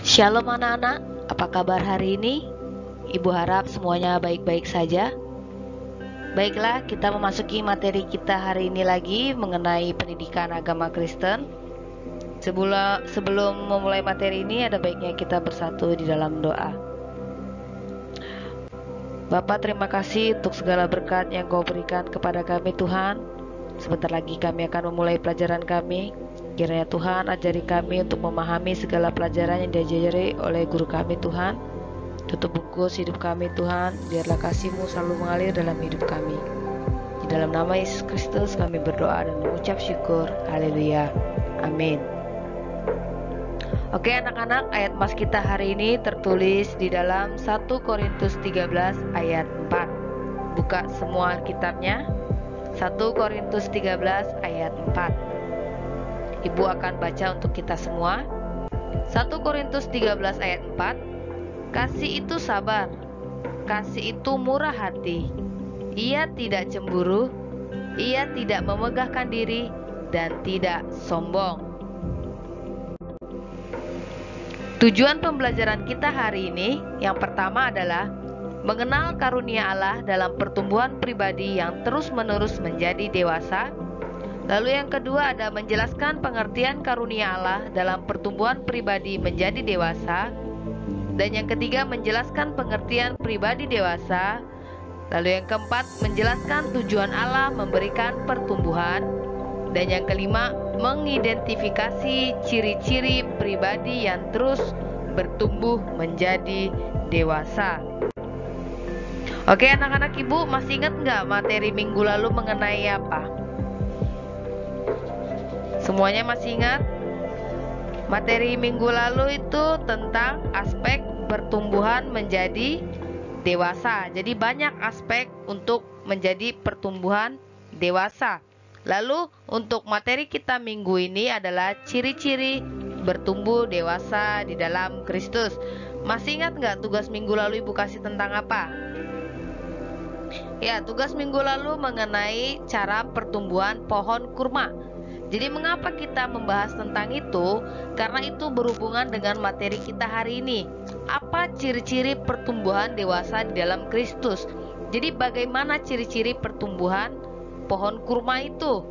Shalom anak-anak, apa kabar hari ini? Ibu harap semuanya baik-baik saja. Baiklah, kita memasuki materi kita hari ini lagi mengenai pendidikan agama Kristen. Sebelum memulai materi ini, ada baiknya kita bersatu di dalam doa. Bapa, terima kasih untuk segala berkat yang Kau berikan kepada kami Tuhan. Sebentar lagi kami akan memulai pelajaran kami. Kiranya Tuhan ajari kami untuk memahami segala pelajaran yang diajari oleh guru kami Tuhan. Tutup bungkus hidup kami Tuhan, biarlah kasih-Mu selalu mengalir dalam hidup kami. Di dalam nama Yesus Kristus kami berdoa dan mengucap syukur. Haleluya. Amin. Oke anak-anak, ayat mas kita hari ini tertulis di dalam 1 Korintus 13 ayat 4. Buka semua kitabnya. 1 Korintus 13 ayat 4. Ibu akan baca untuk kita semua. 1 Korintus 13 ayat 4. Kasih itu sabar, kasih itu murah hati. Ia tidak cemburu, ia tidak memegahkan diri, dan tidak sombong. Tujuan pembelajaran kita hari ini yang pertama adalah mengenal karunia Allah dalam pertumbuhan pribadi yang terus-menerus menjadi dewasa. Lalu yang kedua ada menjelaskan pengertian karunia Allah dalam pertumbuhan pribadi menjadi dewasa. Dan yang ketiga menjelaskan pengertian pribadi dewasa. Lalu yang keempat menjelaskan tujuan Allah memberikan pertumbuhan. Dan yang kelima mengidentifikasi ciri-ciri pribadi yang terus bertumbuh menjadi dewasa. Oke anak-anak, ibu masih ingat nggak materi minggu lalu mengenai apa? Semuanya masih ingat? Materi minggu lalu itu tentang aspek pertumbuhan menjadi dewasa. Jadi banyak aspek untuk menjadi pertumbuhan dewasa. Lalu untuk materi kita minggu ini adalah ciri-ciri bertumbuh dewasa di dalam Kristus. Masih ingat nggak tugas minggu lalu ibu kasih tentang apa? Ya, tugas minggu lalu mengenai cara pertumbuhan pohon kurma. Jadi mengapa kita membahas tentang itu? Karena itu berhubungan dengan materi kita hari ini. Apa ciri-ciri pertumbuhan dewasa di dalam Kristus? Jadi bagaimana ciri-ciri pertumbuhan pohon kurma itu?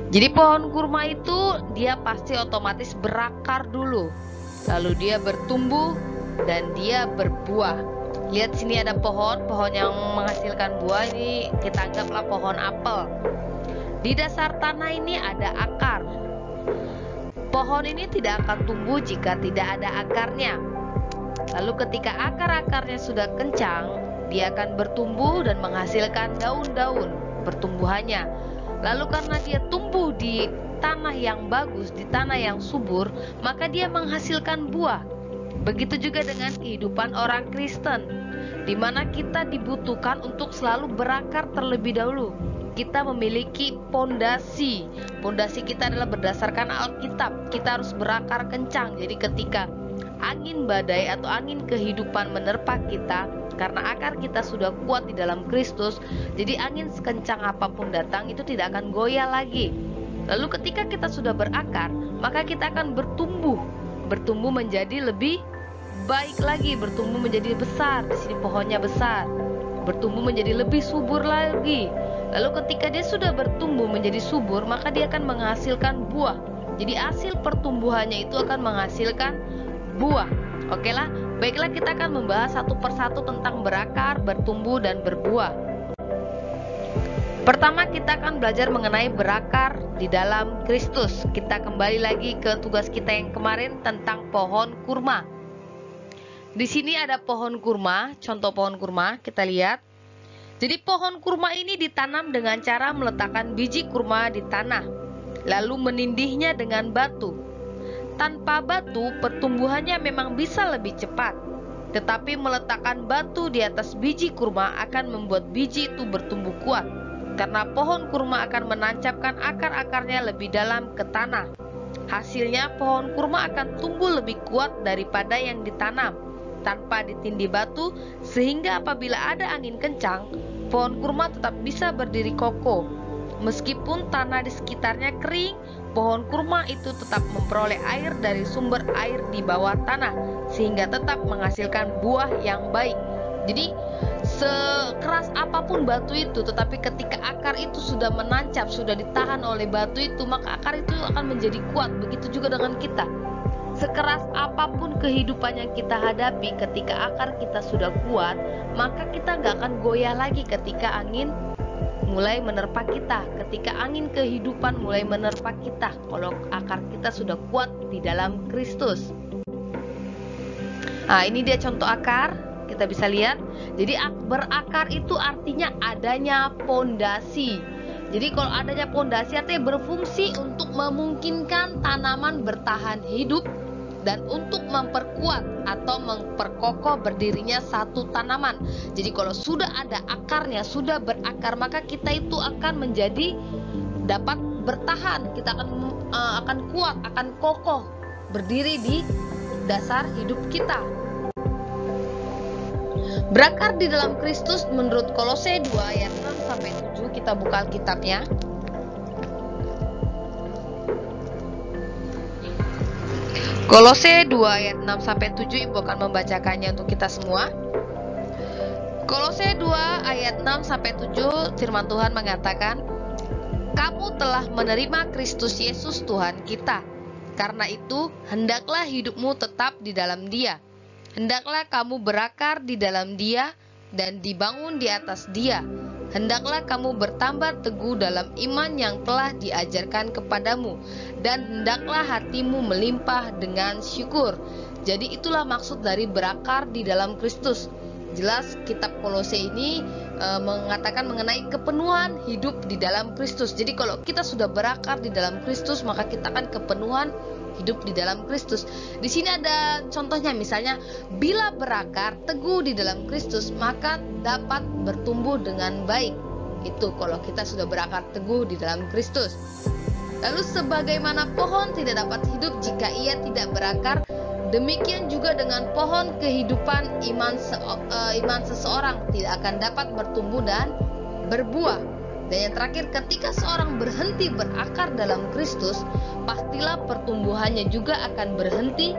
Jadi pohon kurma itu dia pasti otomatis berakar dulu. Lalu dia bertumbuh dan dia berbuah. Lihat sini ada pohon yang menghasilkan buah, ini kita anggaplah pohon apel. Di dasar tanah ini ada akar. Pohon ini tidak akan tumbuh jika tidak ada akarnya. Lalu ketika akar-akarnya sudah kencang, dia akan bertumbuh dan menghasilkan daun-daun pertumbuhannya. Lalu karena dia tumbuh di tanah yang bagus, di tanah yang subur, maka dia menghasilkan buah. Begitu juga dengan kehidupan orang Kristen, di mana kita dibutuhkan untuk selalu berakar terlebih dahulu. Kita memiliki pondasi. Pondasi kita adalah berdasarkan Alkitab. Kita harus berakar kencang. Jadi ketika angin badai atau angin kehidupan menerpa kita, karena akar kita sudah kuat di dalam Kristus, jadi angin sekencang apapun datang itu tidak akan goyah lagi. Lalu ketika kita sudah berakar, maka kita akan bertumbuh menjadi lebih baik lagi, bertumbuh menjadi besar. Di sini pohonnya besar, bertumbuh menjadi lebih subur lagi. Lalu ketika dia sudah bertumbuh menjadi subur, maka dia akan menghasilkan buah. Jadi hasil pertumbuhannya itu akan menghasilkan buah. Oke lah, baiklah kita akan membahas satu persatu tentang berakar, bertumbuh, dan berbuah. Pertama kita akan belajar mengenai berakar di dalam Kristus. Kita kembali lagi ke tugas kita yang kemarin tentang pohon kurma. Di sini ada pohon kurma, contoh pohon kurma, kita lihat. Jadi pohon kurma ini ditanam dengan cara meletakkan biji kurma di tanah, lalu menindihnya dengan batu. Tanpa batu, pertumbuhannya memang bisa lebih cepat. Tetapi meletakkan batu di atas biji kurma akan membuat biji itu bertumbuh kuat. Karena pohon kurma akan menancapkan akar-akarnya lebih dalam ke tanah. Hasilnya pohon kurma akan tumbuh lebih kuat daripada yang ditanam tanpa ditindih batu, sehingga apabila ada angin kencang, pohon kurma tetap bisa berdiri kokoh. Meskipun tanah di sekitarnya kering, pohon kurma itu tetap memperoleh air dari sumber air di bawah tanah, sehingga tetap menghasilkan buah yang baik. Jadi sekeras apapun batu itu, tetapi ketika akar itu sudah menancap, sudah ditahan oleh batu itu, maka akar itu akan menjadi kuat. Begitu juga dengan kita. Sekeras apapun kehidupan yang kita hadapi, ketika akar kita sudah kuat, maka kita gak akan goyah lagi ketika angin mulai menerpa kita, ketika angin kehidupan mulai menerpa kita, kalau akar kita sudah kuat di dalam Kristus. Nah, ini dia contoh akar, kita bisa lihat. Jadi berakar itu artinya adanya pondasi. Jadi kalau adanya pondasi artinya berfungsi untuk memungkinkan tanaman bertahan hidup dan untuk memperkuat atau memperkokoh berdirinya satu tanaman. Jadi kalau sudah ada akarnya, sudah berakar, maka kita itu akan menjadi dapat bertahan. Kita akan kuat, akan kokoh, berdiri di dasar hidup kita. Berakar di dalam Kristus menurut Kolose 2 ayat 6 sampai 7, kita buka Alkitabnya. Kolose 2 ayat 6 sampai 7, Ibu akan membacakannya untuk kita semua. Kolose 2 ayat 6 sampai 7, firman Tuhan mengatakan, "Kamu telah menerima Kristus Yesus Tuhan kita. Karena itu, hendaklah hidupmu tetap di dalam Dia. Hendaklah kamu berakar di dalam Dia dan dibangun di atas Dia. Hendaklah kamu bertambah teguh dalam iman yang telah diajarkan kepadamu, dan hendaklah hatimu melimpah dengan syukur." Jadi itulah maksud dari berakar di dalam Kristus. Jelas kitab Kolose ini mengatakan mengenai kepenuhan hidup di dalam Kristus. Jadi kalau kita sudah berakar di dalam Kristus, maka kita akan kepenuhan hidup di dalam Kristus. Di sini ada contohnya, misalnya bila berakar teguh di dalam Kristus, maka dapat bertumbuh dengan baik. Itu kalau kita sudah berakar teguh di dalam Kristus. Lalu sebagaimana pohon tidak dapat hidup jika ia tidak berakar, demikian juga dengan pohon kehidupan iman seseorang tidak akan dapat bertumbuh dan berbuah. Dan yang terakhir, ketika seorang berhenti berakar dalam Kristus, pastilah pertumbuhannya juga akan berhenti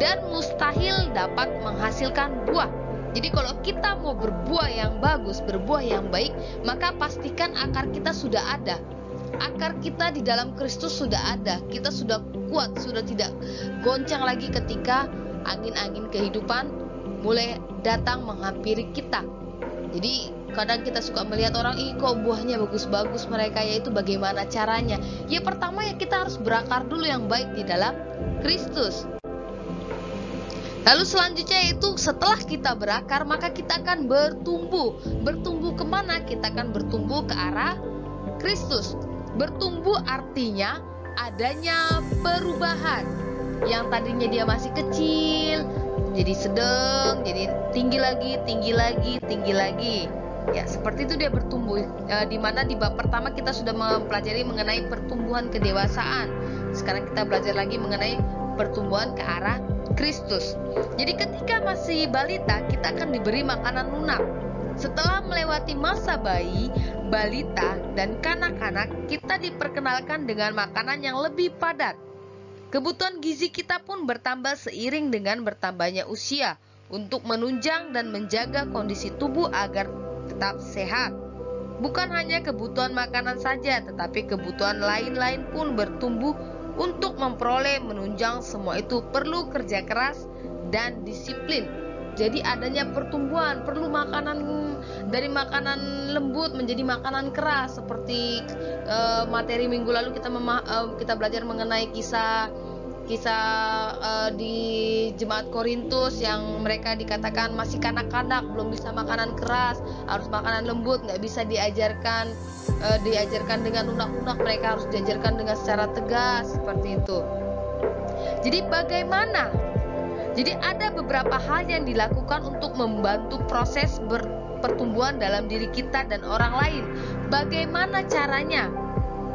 dan mustahil dapat menghasilkan buah. Jadi kalau kita mau berbuah yang bagus, berbuah yang baik, maka pastikan akar kita sudah ada. Akar kita di dalam Kristus sudah ada. Kita sudah kuat, sudah tidak goncang lagi ketika angin-angin kehidupan mulai datang menghampiri kita. Jadi kadang kita suka melihat orang, kok buahnya bagus-bagus mereka, yaitu bagaimana caranya? Ya pertama ya kita harus berakar dulu yang baik di dalam Kristus. Lalu selanjutnya itu setelah kita berakar, maka kita akan bertumbuh. Bertumbuh kemana? Kita akan bertumbuh ke arah Kristus. Bertumbuh artinya adanya perubahan. Yang tadinya dia masih kecil, jadi sedang, jadi tinggi lagi, tinggi lagi, tinggi lagi. Ya, seperti itu dia bertumbuh. Di mana di bab pertama kita sudah mempelajari mengenai pertumbuhan kedewasaan. Sekarang kita belajar lagi mengenai pertumbuhan ke arah Kristus. Jadi ketika masih balita, kita akan diberi makanan lunak. Setelah melewati masa bayi, balita, dan kanak-kanak, kita diperkenalkan dengan makanan yang lebih padat. Kebutuhan gizi kita pun bertambah seiring dengan bertambahnya usia untuk menunjang dan menjaga kondisi tubuh agar tetap sehat. Bukan hanya kebutuhan makanan saja, tetapi kebutuhan lain-lain pun bertumbuh untuk memperoleh menunjang. Semua itu perlu kerja keras dan disiplin. Jadi adanya pertumbuhan, perlu makanan dari makanan lembut menjadi makanan keras. Seperti materi minggu lalu kita belajar mengenai kisah di jemaat Korintus yang mereka dikatakan masih kanak-kanak, belum bisa makanan keras, harus makanan lembut, nggak bisa diajarkan dengan lunak-lunak, mereka harus diajarkan dengan secara tegas, seperti itu. Jadi bagaimana? Jadi ada beberapa hal yang dilakukan untuk membantu proses pertumbuhan dalam diri kita dan orang lain. Bagaimana caranya?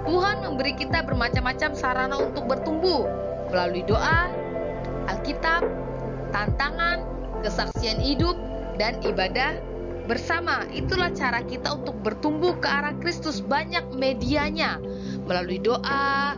Tuhan memberi kita bermacam-macam sarana untuk bertumbuh, melalui doa, Alkitab, tantangan, kesaksian hidup, dan ibadah bersama. Itulah cara kita untuk bertumbuh ke arah Kristus. Banyak medianya, melalui doa,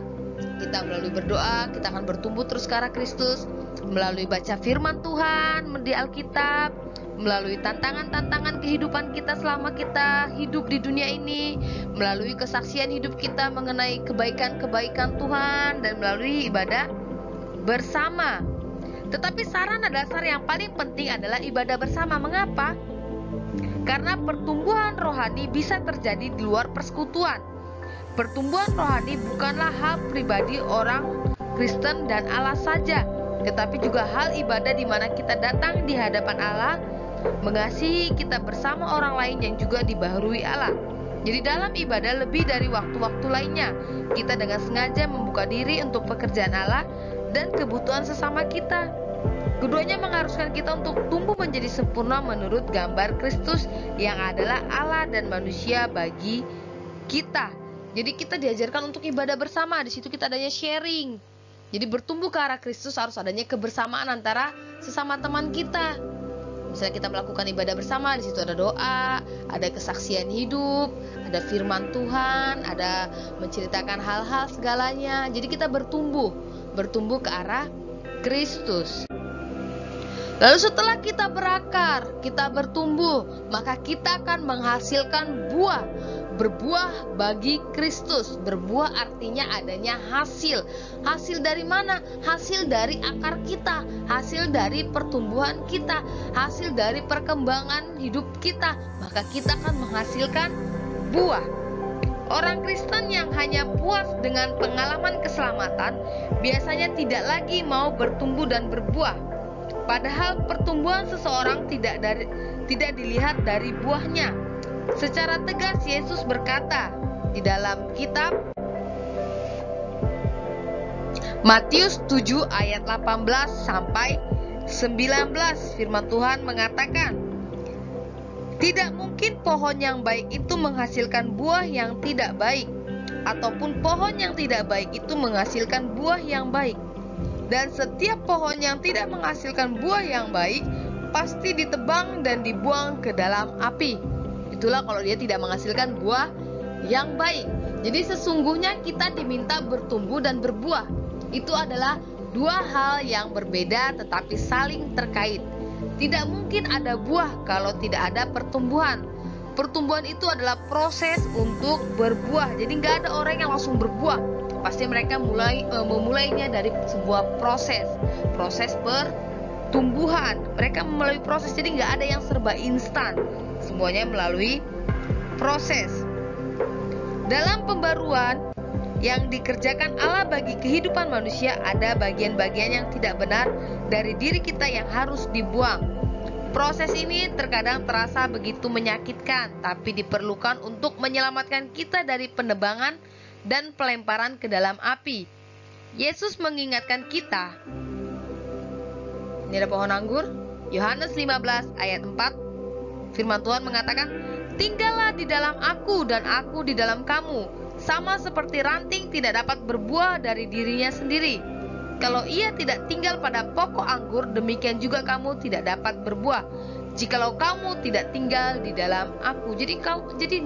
kita melalui berdoa, kita akan bertumbuh terus ke arah Kristus, melalui baca firman Tuhan di Alkitab, melalui tantangan-tantangan kehidupan kita selama kita hidup di dunia ini, melalui kesaksian hidup kita mengenai kebaikan-kebaikan Tuhan, dan melalui ibadah bersama. Tetapi sarana dasar yang paling penting adalah ibadah bersama. Mengapa? Karena pertumbuhan rohani bisa terjadi di luar persekutuan. Pertumbuhan rohani bukanlah hal pribadi orang Kristen dan Allah saja, tetapi juga hal ibadah di mana kita datang di hadapan Allah, mengasihi, kita bersama orang lain yang juga dibaharui Allah. Jadi dalam ibadah lebih dari waktu-waktu lainnya, kita dengan sengaja membuka diri untuk pekerjaan Allah dan kebutuhan sesama kita. Keduanya mengharuskan kita untuk tumbuh menjadi sempurna menurut gambar Kristus yang adalah Allah dan manusia bagi kita. Jadi kita diajarkan untuk ibadah bersama. Di situ kita adanya sharing. Jadi bertumbuh ke arah Kristus harus adanya kebersamaan antara sesama teman kita. Misalnya kita melakukan ibadah bersama, di situ ada doa, ada kesaksian hidup, ada firman Tuhan, ada menceritakan hal-hal segalanya. Jadi kita bertumbuh ke arah Kristus. Lalu setelah kita berakar, kita bertumbuh, maka kita akan menghasilkan buah. Berbuah bagi Kristus. Berbuah artinya adanya hasil. Hasil dari mana? Hasil dari akar kita, hasil dari pertumbuhan kita, hasil dari perkembangan hidup kita. Maka kita akan menghasilkan buah. Orang Kristen yang hanya puas dengan pengalaman keselamatan biasanya tidak lagi mau bertumbuh dan berbuah. Padahal pertumbuhan seseorang tidak dilihat dari buahnya. Secara tegas Yesus berkata di dalam kitab Matius 7 ayat 18 sampai 19, firman Tuhan mengatakan, "Tidak mungkin pohon yang baik itu menghasilkan buah yang tidak baik, ataupun pohon yang tidak baik itu menghasilkan buah yang baik. Dan setiap pohon yang tidak menghasilkan buah yang baik pasti ditebang dan dibuang ke dalam api." Itulah kalau dia tidak menghasilkan buah yang baik. Jadi sesungguhnya kita diminta bertumbuh dan berbuah. Itu adalah dua hal yang berbeda tetapi saling terkait. Tidak mungkin ada buah kalau tidak ada pertumbuhan. Pertumbuhan itu adalah proses untuk berbuah. Jadi nggak ada orang yang langsung berbuah. Pasti mereka memulainya dari sebuah proses pertumbuhan. Mereka melalui proses, jadi nggak ada yang serba instan. Semuanya melalui proses. Dalam pembaruan yang dikerjakan Allah bagi kehidupan manusia, ada bagian-bagian yang tidak benar dari diri kita yang harus dibuang. Proses ini terkadang terasa begitu menyakitkan, tapi diperlukan untuk menyelamatkan kita dari penebangan dan pelemparan ke dalam api. Yesus mengingatkan kita. Ini ada pohon anggur. Yohanes 15 ayat 4. Firman Tuhan mengatakan, "Tinggallah di dalam aku dan aku di dalam kamu. Sama seperti ranting tidak dapat berbuah dari dirinya sendiri. Kalau ia tidak tinggal pada pokok anggur, demikian juga kamu tidak dapat berbuah. Jikalau kamu tidak tinggal di dalam aku." Jadi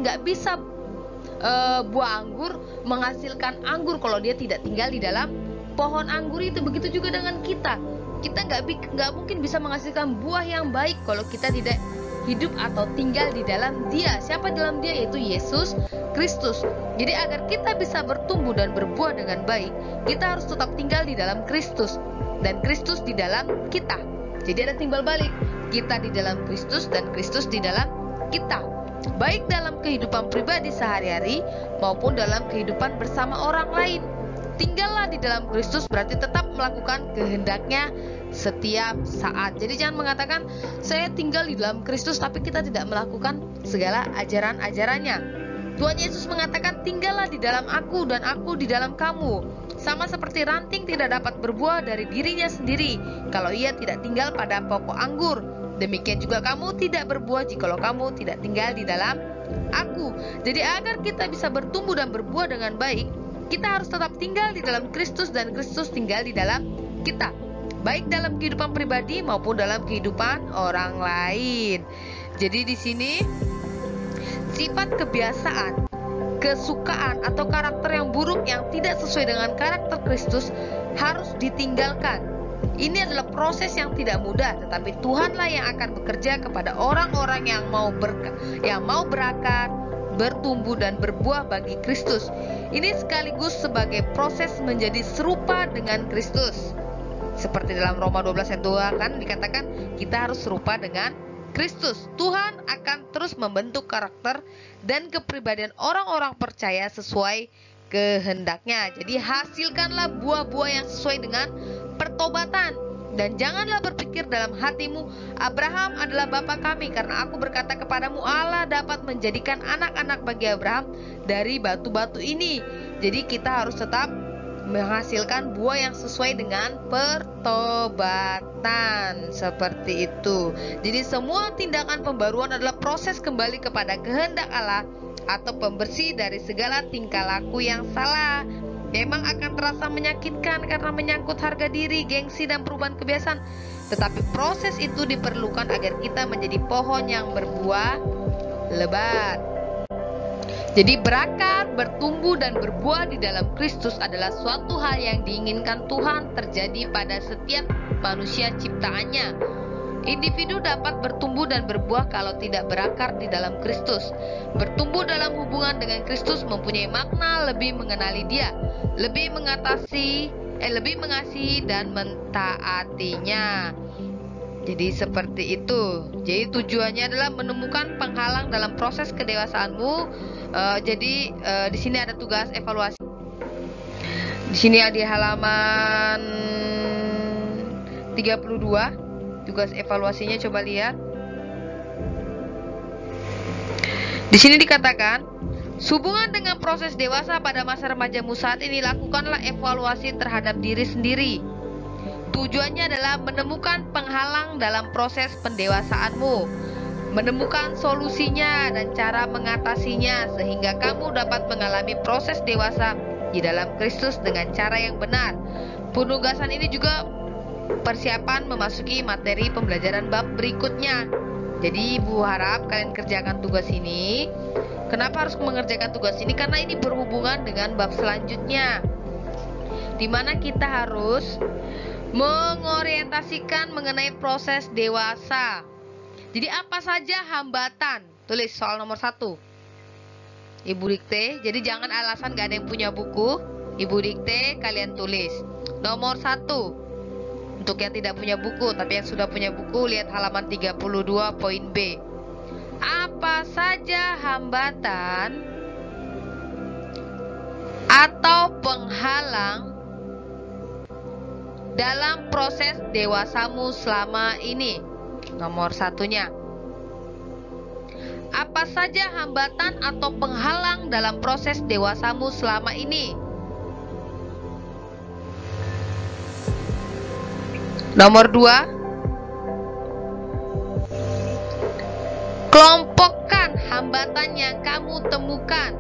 nggak bisa buah anggur menghasilkan anggur kalau dia tidak tinggal di dalam pohon anggur itu. Begitu juga dengan kita. Kita nggak mungkin bisa menghasilkan buah yang baik kalau kita tidak hidup atau tinggal di dalam Dia. Siapa dalam Dia? Yaitu Yesus Kristus. Jadi agar kita bisa bertumbuh dan berbuah dengan baik, kita harus tetap tinggal di dalam Kristus dan Kristus di dalam kita. Jadi ada timbal balik, kita di dalam Kristus dan Kristus di dalam kita, baik dalam kehidupan pribadi sehari-hari maupun dalam kehidupan bersama orang lain. Tinggallah di dalam Kristus berarti tetap melakukan kehendaknya setiap saat. Jadi jangan mengatakan saya tinggal di dalam Kristus tapi kita tidak melakukan segala ajaran-ajarannya. Tuhan Yesus mengatakan, "Tinggallah di dalam aku dan aku di dalam kamu. Sama seperti ranting tidak dapat berbuah dari dirinya sendiri kalau ia tidak tinggal pada pokok anggur. Demikian juga kamu tidak berbuah jikalau kamu tidak tinggal di dalam aku." Jadi agar kita bisa bertumbuh dan berbuah dengan baik, kita harus tetap tinggal di dalam Kristus dan Kristus tinggal di dalam kita, baik dalam kehidupan pribadi maupun dalam kehidupan orang lain. Jadi di sini sifat kebiasaan kesukaan atau karakter yang buruk yang tidak sesuai dengan karakter Kristus harus ditinggalkan. Ini adalah proses yang tidak mudah, tetapi Tuhanlah yang akan bekerja kepada orang-orang yang mau berakar, bertumbuh dan berbuah bagi Kristus. Ini sekaligus sebagai proses menjadi serupa dengan Kristus. Seperti dalam Roma 12 ayat 2 kan dikatakan kita harus serupa dengan Kristus. Tuhan akan terus membentuk karakter dan kepribadian orang-orang percaya sesuai kehendaknya. Jadi hasilkanlah buah-buah yang sesuai dengan pertobatan. Dan janganlah berpikir dalam hatimu, Abraham adalah bapa kami, karena aku berkata kepadamu, Allah dapat menjadikan anak-anak bagi Abraham dari batu-batu ini. Jadi kita harus tetap menghasilkan buah yang sesuai dengan pertobatan. Seperti itu. Jadi semua tindakan pembaruan adalah proses kembali kepada kehendak Allah atau pembersih dari segala tingkah laku yang salah. Memang akan terasa menyakitkan karena menyangkut harga diri, gengsi, dan perubahan kebiasaan. Tetapi proses itu diperlukan agar kita menjadi pohon yang berbuah lebat. Jadi berakar, bertumbuh, dan berbuah di dalam Kristus adalah suatu hal yang diinginkan Tuhan terjadi pada setiap manusia ciptaannya. Individu dapat bertumbuh dan berbuah kalau tidak berakar di dalam Kristus. Bertumbuh dalam hubungan dengan Kristus mempunyai makna lebih mengenali Dia, lebih mengasihi dan mentaatinya. Jadi seperti itu. Jadi tujuannya adalah menemukan penghalang dalam proses kedewasaanmu. Di sini ada tugas evaluasi. Di sini di halaman 32. Tugas evaluasinya coba lihat. Di sini dikatakan, hubungan dengan proses dewasa pada masa remajamu saat ini, lakukanlah evaluasi terhadap diri sendiri. Tujuannya adalah menemukan penghalang dalam proses pendewasaanmu, menemukan solusinya dan cara mengatasinya sehingga kamu dapat mengalami proses dewasa di dalam Kristus dengan cara yang benar. Penugasan ini juga persiapan memasuki materi pembelajaran bab berikutnya. Jadi Ibu harap kalian kerjakan tugas ini. Kenapa harus mengerjakan tugas ini? Karena ini berhubungan dengan bab selanjutnya, dimana kita harus mengorientasikan mengenai proses dewasa. Jadi apa saja hambatan? Tulis soal nomor 1. Ibu dikte. Jadi jangan alasan gak ada yang punya buku. Ibu dikte, kalian tulis. Nomor 1. Untuk yang tidak punya buku, tapi yang sudah punya buku, lihat halaman 32 poin B. Apa saja hambatan atau penghalang dalam proses dewasamu selama ini? Nomor 1-nya. Apa saja hambatan atau penghalang dalam proses dewasamu selama ini? Nomor 2, kelompokkan hambatan yang kamu temukan.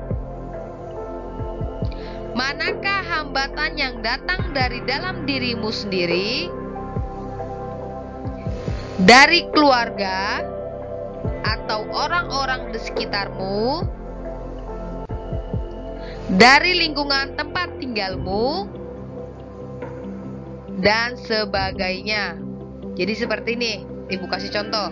Manakah hambatan yang datang dari dalam dirimu sendiri, dari keluarga, atau orang-orang di sekitarmu, dari lingkungan tempat tinggalmu, dan sebagainya. Jadi seperti ini, Ibu kasih contoh.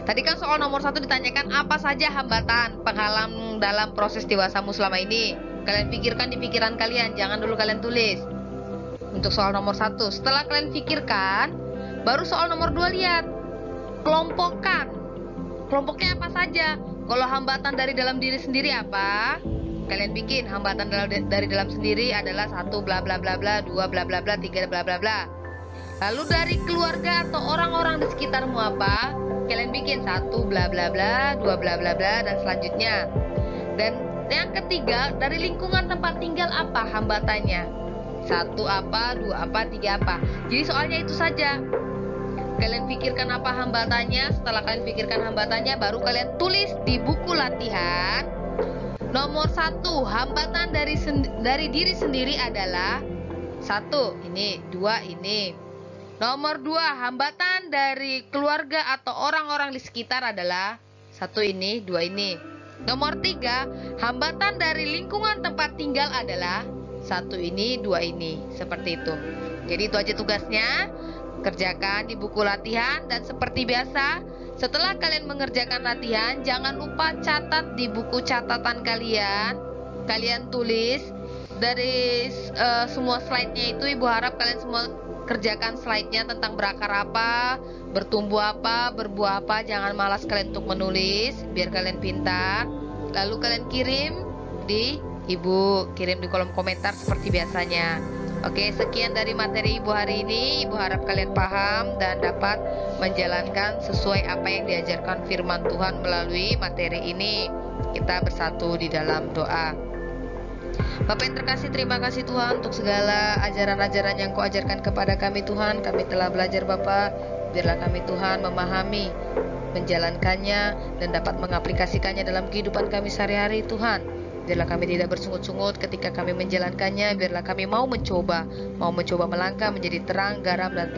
Tadi kan soal nomor 1 ditanyakan apa saja hambatan penghalang dalam proses dewasamu selama ini. Kalian pikirkan di pikiran kalian, jangan dulu kalian tulis. Untuk soal nomor 1, setelah kalian pikirkan, baru soal nomor 2 lihat. Kelompokkan. Kelompoknya apa saja? Kalau hambatan dari dalam diri sendiri apa? Kalian bikin hambatan dari dalam sendiri adalah 1 bla bla bla bla, 2 bla bla bla, 3 bla bla bla. Lalu dari keluarga atau orang-orang di sekitarmu apa? Kalian bikin 1 bla bla bla, 2 bla bla bla, dan selanjutnya. Dan yang ketiga, dari lingkungan tempat tinggal apa hambatannya? 1 apa, 2 apa, 3 apa. Jadi soalnya itu saja. Kalian pikirkan apa hambatannya. Setelah kalian pikirkan hambatannya, baru kalian tulis di buku latihan. Nomor 1, hambatan dari diri sendiri adalah 1 ini, 2 ini. Nomor 2, hambatan dari keluarga atau orang-orang di sekitar adalah 1 ini, 2 ini. Nomor 3, hambatan dari lingkungan tempat tinggal adalah 1 ini, 2 ini. Seperti itu. Jadi itu aja tugasnya. Kerjakan di buku latihan dan seperti biasa, setelah kalian mengerjakan latihan, jangan lupa catat di buku catatan kalian. Kalian tulis dari semua slide-nya itu, Ibu harap kalian semua kerjakan slide-nya tentang berakar apa, bertumbuh apa, berbuah apa. Jangan malas kalian untuk menulis, biar kalian pintar. Lalu kalian kirim di Ibu, kirim di kolom komentar seperti biasanya. Oke, sekian dari materi Ibu hari ini. Ibu harap kalian paham dan dapat menjalankan sesuai apa yang diajarkan firman Tuhan melalui materi ini. Kita bersatu di dalam doa. Bapak yang terkasih, terima kasih Tuhan untuk segala ajaran-ajaran yang Kau ajarkan kepada kami Tuhan. Kami telah belajar Bapak, biarlah kami Tuhan memahami, menjalankannya, dan dapat mengaplikasikannya dalam kehidupan kami sehari-hari Tuhan. Biarlah kami tidak bersungut-sungut ketika kami menjalankannya. Biarlah kami mau mencoba melangkah menjadi terang, garam, dan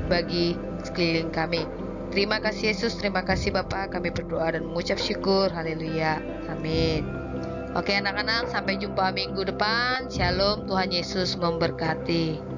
bagi sekeliling kami. Terima kasih Yesus, terima kasih Bapak. Kami berdoa dan mengucap syukur. Haleluya, amin. Oke anak-anak, sampai jumpa minggu depan. Shalom, Tuhan Yesus memberkati.